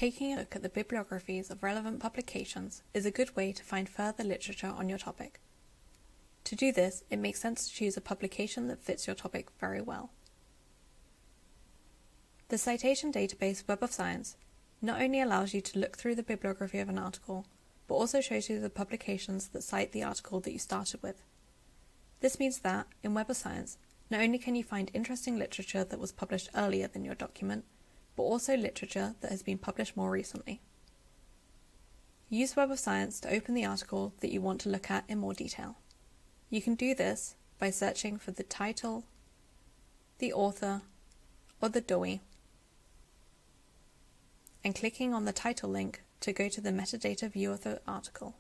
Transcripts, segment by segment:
Taking a look at the bibliographies of relevant publications is a good way to find further literature on your topic. To do this, it makes sense to choose a publication that fits your topic very well. The citation database Web of Science not only allows you to look through the bibliography of an article, but also shows you the publications that cite the article that you started with. This means that, in Web of Science, not only can you find interesting literature that was published earlier than your document, but also literature that has been published more recently. Use Web of Science to open the article that you want to look at in more detail. You can do this by searching for the title, the author, or the DOI, and clicking on the title link to go to the metadata view of the article.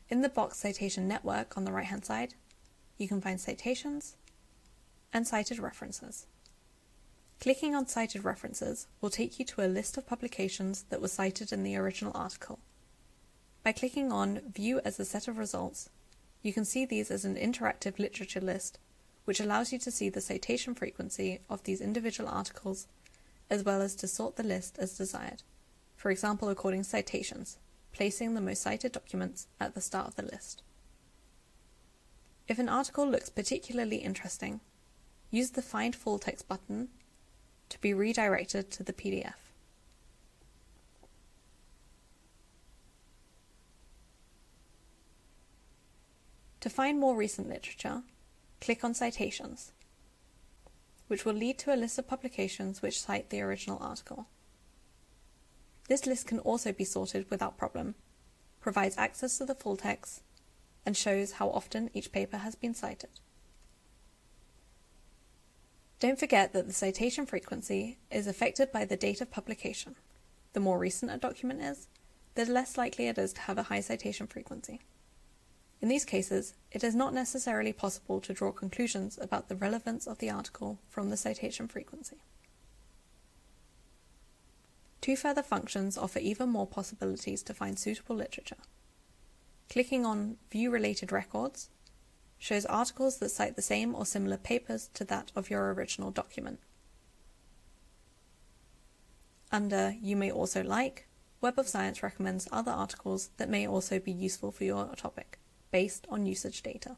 In the box Citation Network on the right-hand side, you can find citations and cited references. Clicking on cited references will take you to a list of publications that were cited in the original article. By clicking on View as a set of results, you can see these as an interactive literature list, which allows you to see the citation frequency of these individual articles, as well as to sort the list as desired, for example according to citations, placing the most cited documents at the start of the list. If an article looks particularly interesting, use the Find Full Text button to be redirected to the PDF. To find more recent literature, click on Citations, which will lead to a list of publications which cite the original article. This list can also be sorted without problem, provides access to the full text, and shows how often each paper has been cited. Don't forget that the citation frequency is affected by the date of publication. The more recent a document is, the less likely it is to have a high citation frequency. In these cases, it is not necessarily possible to draw conclusions about the relevance of the article from the citation frequency. Two further functions offer even more possibilities to find suitable literature. Clicking on View Related Records shows articles that cite the same or similar papers to that of your original document. Under You May Also Like, Web of Science recommends other articles that may also be useful for your topic, based on usage data.